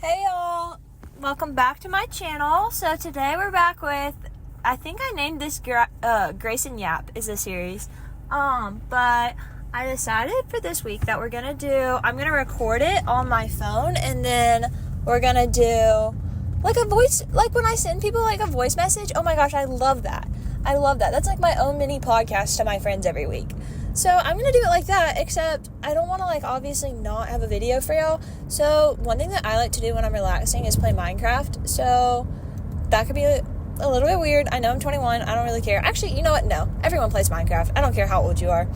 Hey y'all, welcome back to my channel. So today we're back with, I think I named this Grace and Yap is the series. But I decided for this week that I'm gonna record it on my phone, and then we're gonna do like a voice, like when I send people like a voice message. Oh my gosh, I love that. That's like my own mini podcast to my friends every week. So I'm going to do it like that, except I don't want to obviously not have a video for y'all. So one thing that I like to do when I'm relaxing is play Minecraft. So that could be a little bit weird. I know I'm 21. I don't really care. Actually, you know what? No. Everyone plays Minecraft. I don't care how old you are.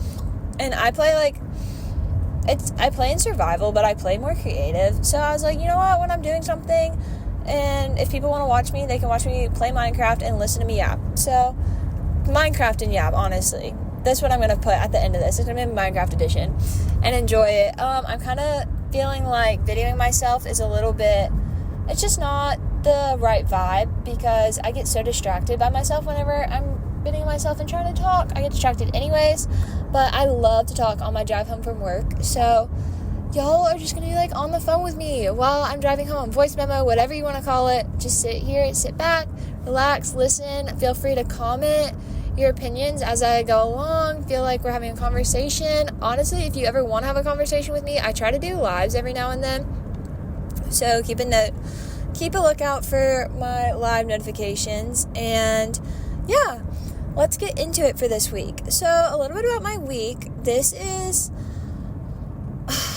And I play I play in survival, but I play more creative. So I was like, you know what? When I'm doing something and if people want to watch me, they can watch me play Minecraft and listen to me yap. So Minecraft and yap, honestly. That's what I'm going to put at the end of this. It's going to be Minecraft edition and enjoy it. I'm kind of feeling like videoing myself is a little bit, it's just not the right vibe because I get so distracted by myself whenever I'm videoing myself and trying to talk. I get distracted anyways, but I love to talk on my drive home from work. So y'all are just going to be on the phone with me while I'm driving home. Voice memo, whatever you want to call it. Just sit here, sit back, relax, listen. Feel free to comment your opinions as I go along. Feel like we're having a conversation. Honestly, if you ever want to have a conversation with me, I try to do lives every now and then. So keep a lookout for my live notifications. And yeah, let's get into it for this week. So a little bit about my week.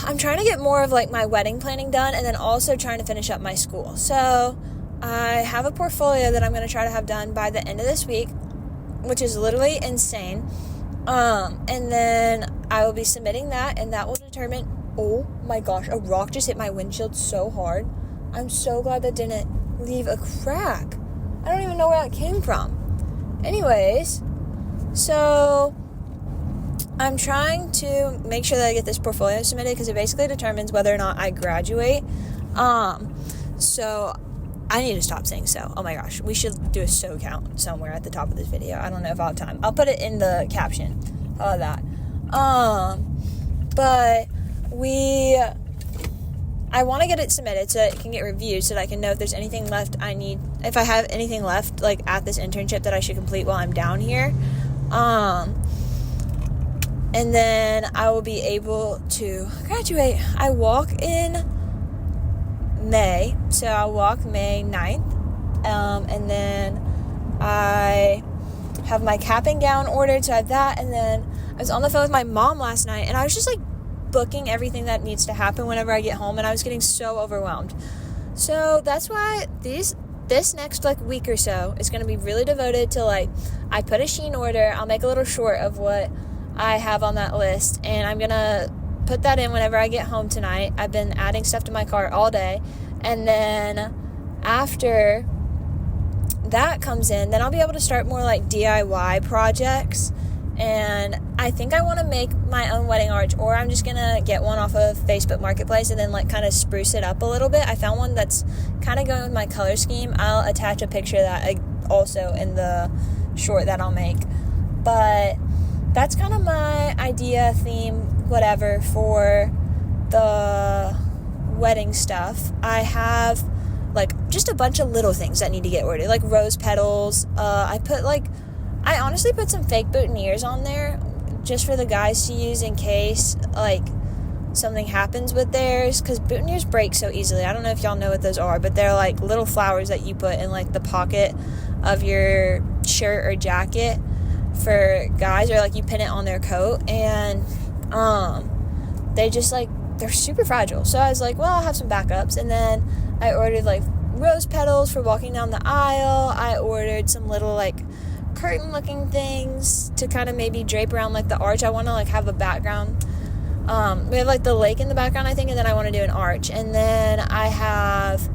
I'm trying to get more of my wedding planning done, and then also trying to finish up my school. So I have a portfolio that I'm going to try to have done by the end of this week, which is literally insane. And then I will be submitting that, and that will determine, oh my gosh, a rock just hit my windshield so hard. I'm so glad that didn't leave a crack. I don't even know where that came from. Anyways, so I'm trying to make sure that I get this portfolio submitted because it basically determines whether or not I graduate. So I need to stop saying so. Oh my gosh. We should do a so count somewhere at the top of this video. I don't know if I'll have time. I'll put it in the caption. All of that. But I want to get it submitted so that it can get reviewed so that I can know if there's anything left if I have anything left at this internship that I should complete while I'm down here. And then I will be able to graduate. I walk in May, so I'll walk May 9th, and then I have my cap and gown ordered, so I have that, and then I was on the phone with my mom last night, and I was just booking everything that needs to happen whenever I get home, and I was getting so overwhelmed. So that's why this next week or so is going to be really devoted to I put a Shein order. I'll make a little short of what I have on that list, and I'm going to put that in whenever I get home tonight. I've been adding stuff to my cart all day, and then after that comes in, then I'll be able to start more DIY projects. And I think I want to make my own wedding arch, or I'm just gonna get one off of Facebook Marketplace and then kind of spruce it up a little bit. I found one that's kind of going with my color scheme. I'll attach a picture of that also in the short that I'll make, but that's kind of my idea, theme, whatever, for the wedding stuff. I have just a bunch of little things that need to get ordered, rose petals. I honestly put some fake boutonnieres on there just for the guys to use in case something happens with theirs, because boutonnieres break so easily. I don't know if y'all know what those are, but they're little flowers that you put in the pocket of your shirt or jacket for guys, or you pin it on their coat, and they just they're super fragile. So I was well, I'll have some backups. And then I ordered rose petals for walking down the aisle. I ordered some little curtain looking things to kind of maybe drape around the arch. I want to have a background. We have the lake in the background, I think, and then I want to do an arch. And then I have,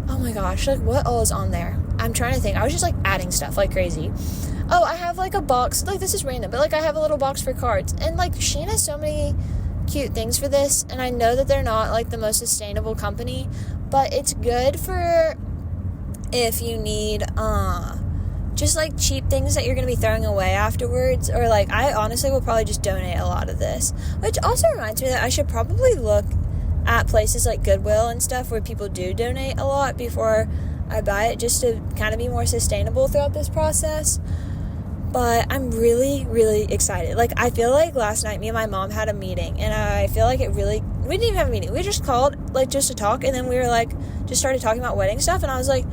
oh my gosh, what all is on there? I'm trying to think. I was just adding stuff like crazy. Oh, I have a box, this is random, but I have a little box for cards, and Shein has so many cute things for this, and I know that they're not the most sustainable company, but it's good for if you need just cheap things that you're going to be throwing away afterwards, or I honestly will probably just donate a lot of this, which also reminds me that I should probably look at places like Goodwill and stuff where people do donate a lot before I buy it, just to kind of be more sustainable throughout this process. But I'm really, really excited. Like, I feel like last night me and my mom had a we didn't even have a meeting. We just called, like, just to talk, and then we were, like, just started talking about wedding stuff, and I was like,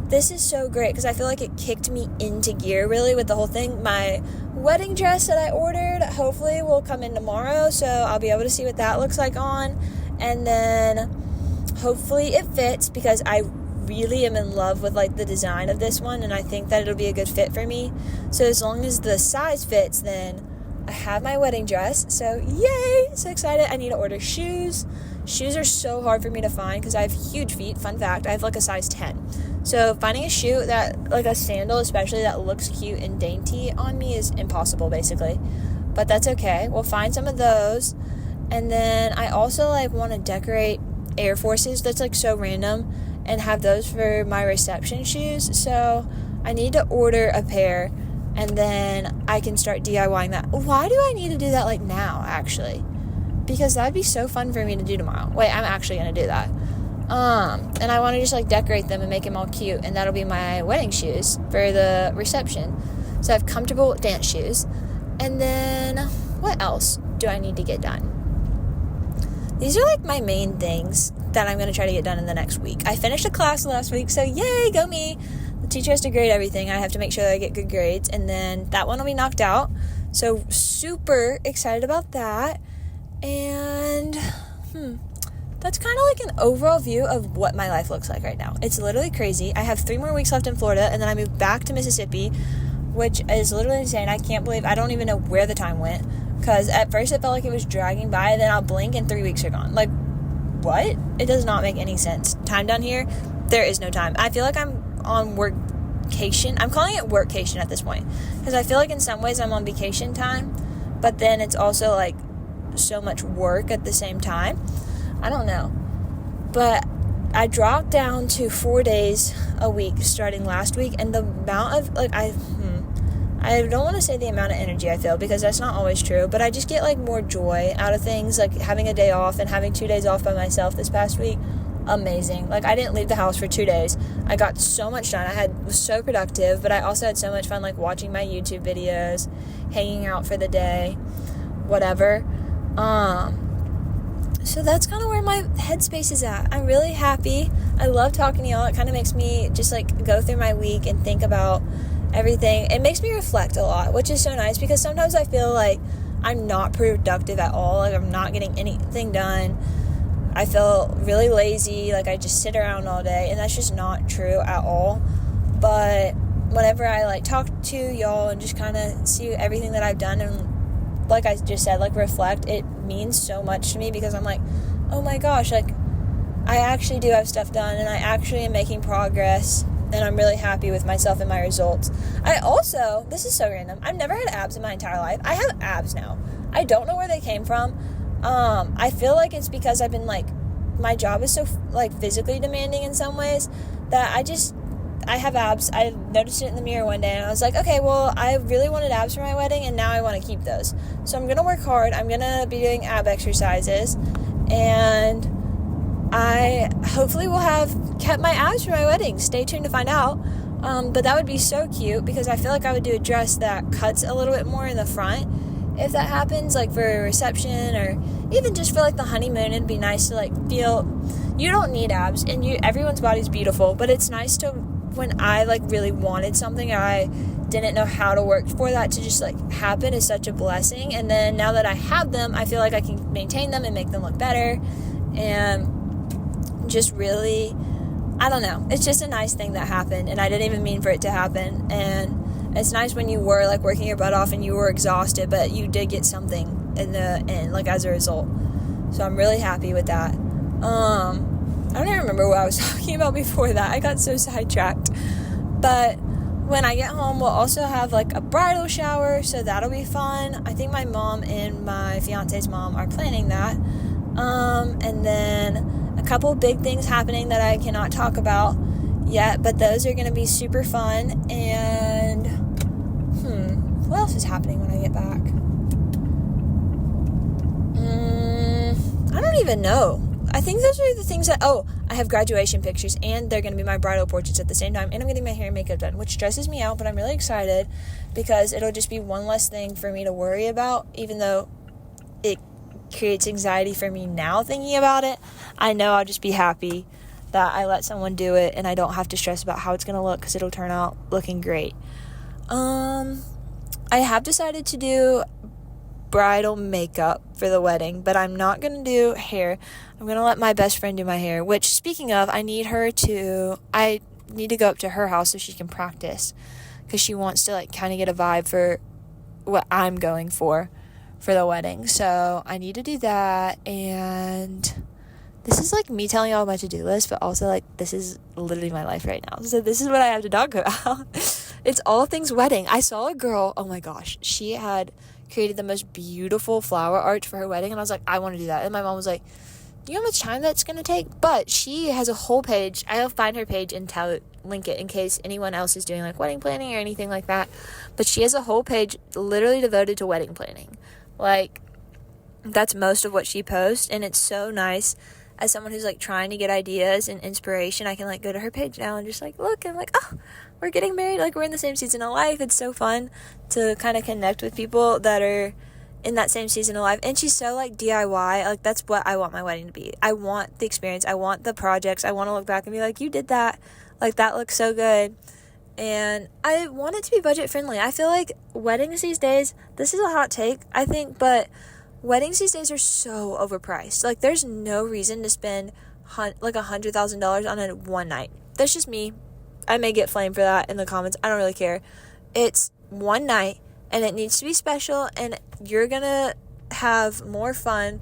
this is so great, because I feel like it kicked me into gear, really, with the whole thing. My wedding dress that I ordered, hopefully, will come in tomorrow, so I'll be able to see what that looks like on, and then hopefully it fits, because I really am in love with, like, the design of this one, and I think that it'll be a good fit for me. So as long as the size fits, then I have my wedding dress. So yay, so excited. I need to order shoes. Shoes are so hard for me to find because I have huge feet. Fun fact, I have like a size 10. So finding a shoe that, like a sandal especially, that looks cute and dainty on me is impossible, basically. But that's okay. We'll find some of those. And then I also, like, want to decorate Air Forces. That's, like, so random. And have those for my reception shoes. So I need to order a pair, and then I can start DIYing that. Why do I need to do that, like, now, actually? Because that'd be so fun for me to do tomorrow. Wait, I'm actually going to do that. And I want to just, like, decorate them and make them all cute, and that'll be my wedding shoes for the reception. So I have comfortable dance shoes. And then what else do I need to get done? These are, like, my main things that I'm going to try to get done in the next week. I finished a class last week, so yay, go me. The teacher has to grade everything. I have to make sure that I get good grades, and then that one will be knocked out. So super excited about that. And that's kind of like an overall view of what my life looks like right now. It's literally crazy. I have 3 more weeks left in Florida, and then I move back to Mississippi, which is literally insane. I can't believe, I don't even know where the time went, because at first it felt like it was dragging by, and then I'll blink and 3 weeks are gone. Like, what? It does not make any sense. Time down here, there is no time. I feel like I'm on workcation. I'm calling it workcation at this point, because I feel like in some ways I'm on vacation time, but then it's also, like, so much work at the same time. I don't know. But I dropped down to 4 days a week starting last week, and the amount of, like, I don't want to say the amount of energy I feel, because that's not always true, but I just get, like, more joy out of things, like having a day off and having 2 days off by myself this past week. Amazing. Like, I didn't leave the house for 2 days. I got so much done. Was so productive, but I also had so much fun, like, watching my YouTube videos, hanging out for the day, whatever. So that's kind of where my headspace is at. I'm really happy. I love talking to y'all. It kind of makes me just, like, go through my week and think about everything. It makes me reflect a lot, which is so nice, because sometimes I feel like I'm not productive at all. Like, I'm not getting anything done. I feel really lazy, like I just sit around all day, and that's just not true at all. But whenever I, like, talk to y'all and just kind of see everything that I've done, and like I just said, like, reflect, it means so much to me, because I'm like, oh my gosh, like, I actually do have stuff done, and I actually am making progress, and I'm really happy with myself and my results. I also, this is so random, I've never had abs in my entire life. I have abs now. I don't know where they came from. I feel like it's because I've been, like, my job is so, like, physically demanding in some ways, that I have abs. I noticed it in the mirror one day, and I was like, okay, well, I really wanted abs for my wedding, and now I want to keep those. So I'm going to work hard. I'm going to be doing ab exercises, and I hopefully will have kept my abs for my wedding. Stay tuned to find out. But that would be so cute, because I feel like I would do a dress that cuts a little bit more in the front, if that happens, like, for a reception, or even just for, like, the honeymoon. It'd be nice to, like, feel, you don't need abs, and everyone's body's beautiful, but it's nice to, when I, like, really wanted something, I didn't know how to work for that to just, like, happen, is such a blessing. And then now that I have them, I feel like I can maintain them and make them look better, and just really, I don't know, it's just a nice thing that happened, and I didn't even mean for it to happen. And it's nice when you were, like, working your butt off and you were exhausted, but you did get something in the end, like, as a result. So I'm really happy with that. I don't even remember what I was talking about before that. I got so sidetracked. But when I get home, we'll also have, like, a bridal shower, so that'll be fun. I think my mom and my fiance's mom are planning that. And then a couple big things happening that I cannot talk about yet, but those are going to be super fun. And what else is happening when I get back? I don't even know. I think those are the things that, I have graduation pictures, and they're going to be my bridal portraits at the same time, and I'm getting my hair and makeup done, which stresses me out, but I'm really excited because it'll just be one less thing for me to worry about, even though it creates anxiety for me now thinking about it. I know I'll just be happy that I let someone do it, and I don't have to stress about how it's going to look because it'll turn out looking great. I have decided to do bridal makeup for the wedding, but I'm not going to do hair. I'm going to let my best friend do my hair, which, speaking of, I need to go up to her house so she can practice, because she wants to kind of get a vibe for what I'm going for the wedding. So I need to do that, and this is me telling y'all my to-do list, but also this is literally my life right now. So this is what I have to talk about. It's all things wedding. I saw a girl, oh my gosh, she had created the most beautiful flower arch for her wedding, and I was like, I want to do that. And my mom was like, do you know how much time that's going to take? But she has a whole page. I'll find her page and link it in case anyone else is doing wedding planning or anything like that. But she has a whole page literally devoted to wedding planning. That's most of what she posts, and it's so nice. As someone who's trying to get ideas and inspiration, I can go to her page now and just look, and oh, we're getting married, we're in the same season of life. It's so fun to kind of connect with people that are in that same season of life. And she's so DIY. That's what I want my wedding to be. I want the experience. I want the projects. I want to look back and be you did that. That looks so good. And I want it to be budget friendly. I feel weddings these days, this is a hot take, I think, but weddings these days are so overpriced. There's no reason to spend $100,000 on a one night. That's just me. I may get flamed for that in the comments. I don't really care. It's one night, and it needs to be special, and you're gonna have more fun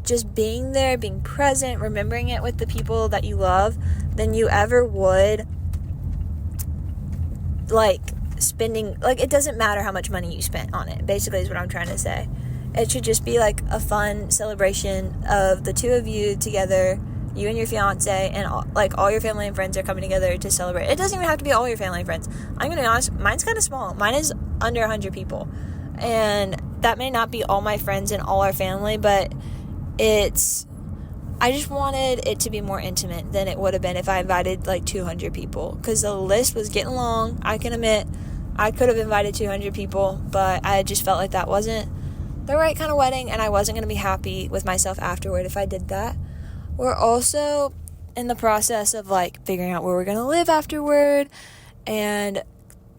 just being there, being present, remembering it with the people that you love than you ever would spending. It doesn't matter how much money you spent on it, basically, is what I'm trying to say. It should just be a fun celebration of the two of you together, you and your fiance, and all your family and friends are coming together to celebrate. It doesn't even have to be all your family and friends. I'm going to be honest, mine's kind of small. Mine is under 100 people. And that may not be all my friends and all our family, but I just wanted it to be more intimate than it would have been if I invited 200 people, because the list was getting long. I can admit I could have invited 200 people, but I just felt that wasn't the right kind of wedding, and I wasn't going to be happy with myself afterward if I did that. We're also in the process of figuring out where we're going to live afterward, and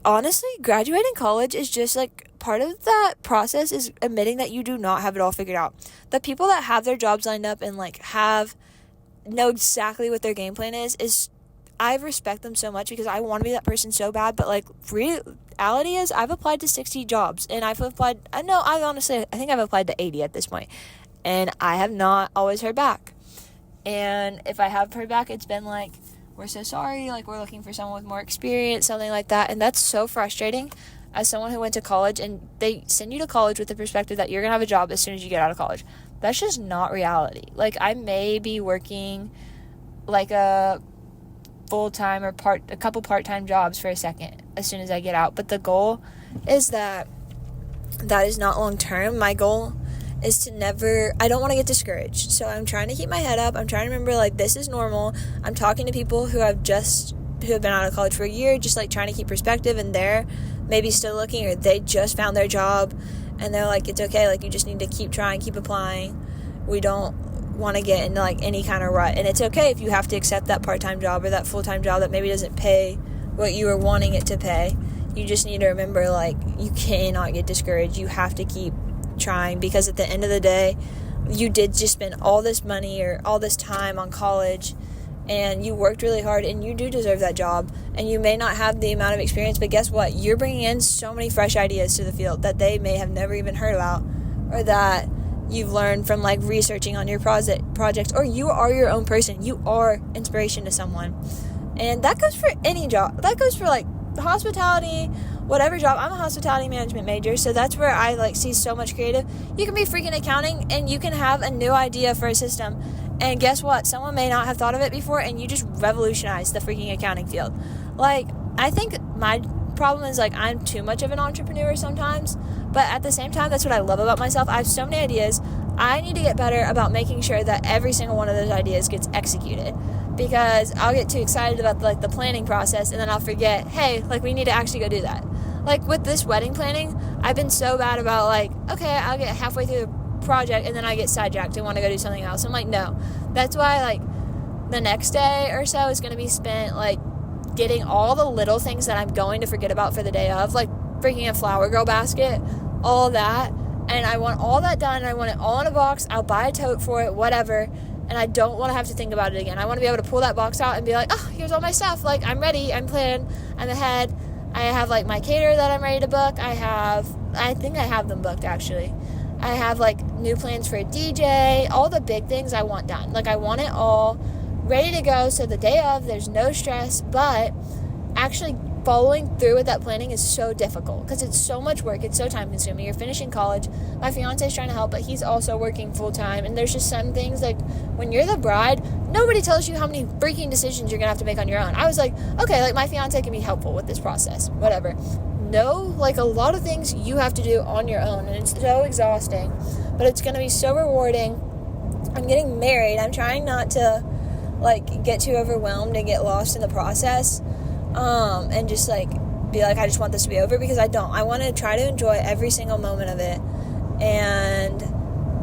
honestly, graduating college is just part of that process is admitting that you do not have it all figured out. The people that have their jobs lined up and know exactly what their game plan is I respect them so much, because I want to be that person so bad. But reality is, I've applied to 60 jobs, and I think I've applied to 80 at this point, and I have not always heard back. And if I have heard back, it's been we're so sorry, we're looking for someone with more experience, something like that. And that's so frustrating as someone who went to college, and they send you to college with the perspective that you're gonna have a job as soon as you get out of college. That's just not reality. I may be working a full-time or a couple part-time jobs for a second as soon as I get out, but the goal is that is not long-term. My goal is to I don't want to get discouraged, so I'm trying to keep my head up. I'm trying to remember this is normal. I'm talking to people who have been out of college for a year, just trying to keep perspective, and they're maybe still looking, or they just found their job and they're it's okay, you just need to keep trying, keep applying. We don't want to get into any kind of rut, and it's okay if you have to accept that part-time job or that full-time job that maybe doesn't pay what you were wanting it to pay. You just need to remember you cannot get discouraged. You have to keep trying, because at the end of the day, you did just spend all this money or all this time on college, and you worked really hard, and you do deserve that job. And you may not have the amount of experience, but guess what? You're bringing in so many fresh ideas to the field that they may have never even heard about, or that you've learned from researching on your projects, or you are your own person. You are inspiration to someone. And that goes for any job. That goes for hospitality, whatever job. I'm a hospitality management major, so that's where I see so much creative. You can be freaking accounting, and you can have a new idea for a system, and guess what? Someone may not have thought of it before, and you just revolutionize the freaking accounting field. I think my problem is I'm too much of an entrepreneur sometimes, but at the same time, that's what I love about myself. I have so many ideas. I need to get better about making sure that every single one of those ideas gets executed, because I'll get too excited about like the planning process and then I'll forget, hey, like we need to actually go do that. Like with this wedding planning, I've been so bad about like, okay, I'll get halfway through the project and then I get sidetracked and want to go do something else. I'm like, no. That's why like the next day or so is going to be spent like getting all the little things that I'm going to forget about for the day of, like freaking a flower girl basket, all that. And I want all that done. I want it all in a box. I'll buy a tote for it, whatever. And I don't want to have to think about it again. I want to be able to pull that box out and be like, oh, here's all my stuff. Like, I'm ready. I'm planned. I'm ahead. I have, like, my caterer that I'm ready to book. I think I have them booked, actually. I have, like, new plans for a DJ. All the big things I want done. Like, I want it all ready to go. So the day of, there's no stress. But actually following through with that planning is so difficult because it's so much work. It's so time consuming. You're finishing college. My fiance is trying to help, but he's also working full time. And there's just some things like when you're the bride, nobody tells you how many freaking decisions you're going to have to make on your own. I was like, okay, like my fiance can be helpful with this process, whatever. No, like a lot of things you have to do on your own, and it's so exhausting, but it's going to be so rewarding. I'm getting married. I'm trying not to like get too overwhelmed and get lost in the process. And just like be like, I just want this to be over, because I don't. I want to try to enjoy every single moment of it. And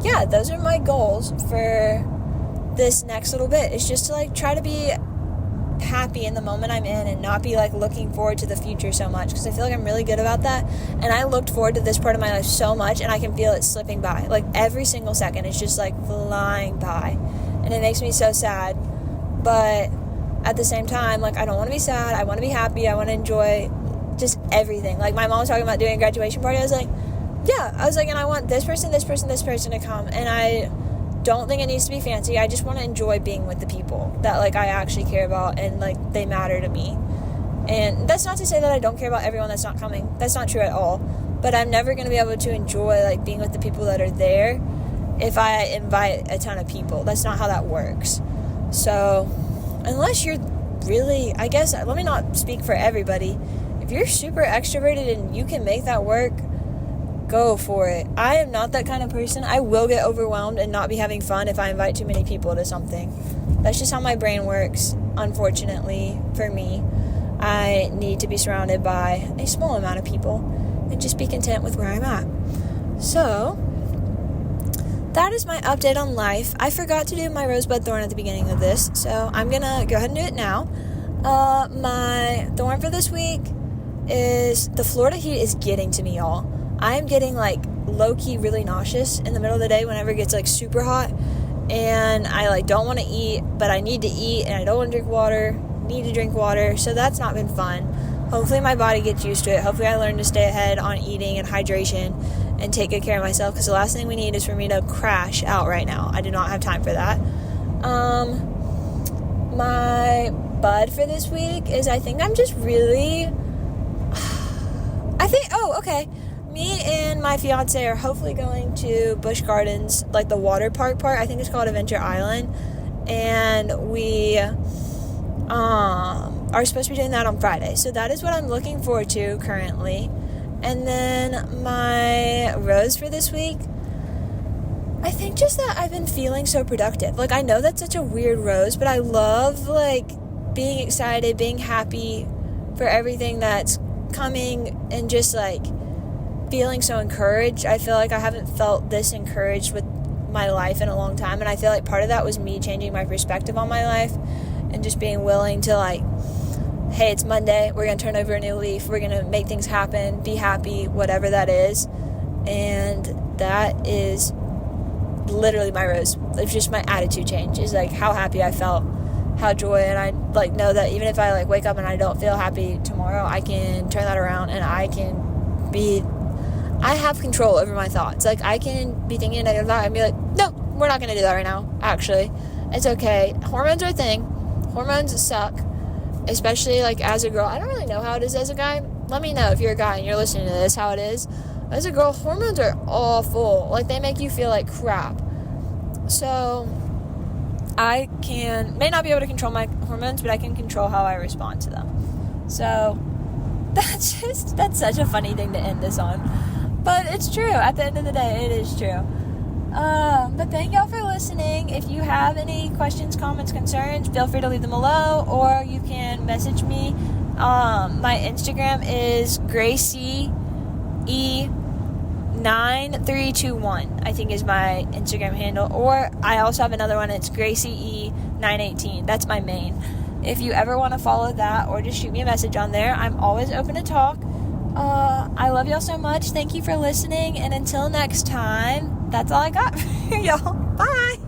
yeah, those are my goals for this next little bit. It's just to like try to be happy in the moment I'm in and not be like looking forward to the future so much, because I feel like I'm really good about that. And I looked forward to this part of my life so much, and I can feel it slipping by. Like every single second it's just like flying by, and it makes me so sad. But at the same time, like, I don't want to be sad. I want to be happy. I want to enjoy just everything. Like, my mom was talking about doing a graduation party. I was like, yeah. I was like, and I want this person to come. And I don't think it needs to be fancy. I just want to enjoy being with the people that, like, I actually care about and, like, they matter to me. And that's not to say that I don't care about everyone that's not coming. That's not true at all. But I'm never going to be able to enjoy, like, being with the people that are there if I invite a ton of people. That's not how that works. So unless you're really, I guess, let me not speak for everybody. If you're super extroverted and you can make that work, go for it. I am not that kind of person. I will get overwhelmed and not be having fun if I invite too many people to something. That's just how my brain works, unfortunately, for me. I need to be surrounded by a small amount of people and just be content with where I'm at. So that is my update on life. I forgot to do my rosebud thorn at the beginning of this, so I'm going to go ahead and do it now. My thorn for this week is the Florida heat is getting to me, y'all. I am getting, like, low-key really nauseous in the middle of the day whenever it gets, like, super hot. And I, like, don't want to eat, but I need to eat, and I don't want to need to drink water, so that's not been fun. Hopefully my body gets used to it. Hopefully I learn to stay ahead on eating and hydration and take good care of myself, because the last thing we need is for me to crash out right now. I do not have time for that. My bud for this week is, I think I'm just really, okay. Me and my fiance are hopefully going to Busch Gardens, like the water park part. I think it's called Adventure Island. And we are supposed to be doing that on Friday. So that is what I'm looking forward to currently. And then my rose for this week, I think just that I've been feeling so productive. Like, I know that's such a weird rose, but I love, like, being excited, being happy for everything that's coming, and just, like, feeling so encouraged. I feel like I haven't felt this encouraged with my life in a long time, and I feel like part of that was me changing my perspective on my life and just being willing to, like, hey, it's Monday, we're going to turn over a new leaf, we're going to make things happen, be happy, whatever that is. And that is literally my rose. It's just my attitude change, is like how happy I felt, how joy, and I like know that even if I like wake up and I don't feel happy tomorrow, I can turn that around and I have control over my thoughts. Like, I can be thinking a negative thought and be like, no, we're not going to do that right now. Actually, it's okay. Hormones are a thing. Hormones suck. Especially, like, as a girl. I don't really know how it is as a guy. Let me know if you're a guy and you're listening to this, how it is. As a girl, hormones are awful. Like, they make you feel like crap. So, I may not be able to control my hormones, but I can control how I respond to them. So, that's such a funny thing to end this on. But it's true. At the end of the day, it is true. But thank y'all for listening. If you have any questions, comments, concerns, feel free to leave them below, or you can message me. My Instagram is GracieE9321, I think is my Instagram handle. Or I also have another one, it's GracieE918. That's my main. If you ever want to follow that or just shoot me a message on there, I'm always open to talk. I love y'all so much. Thank you for listening, and until next time, that's all I got for y'all. Bye!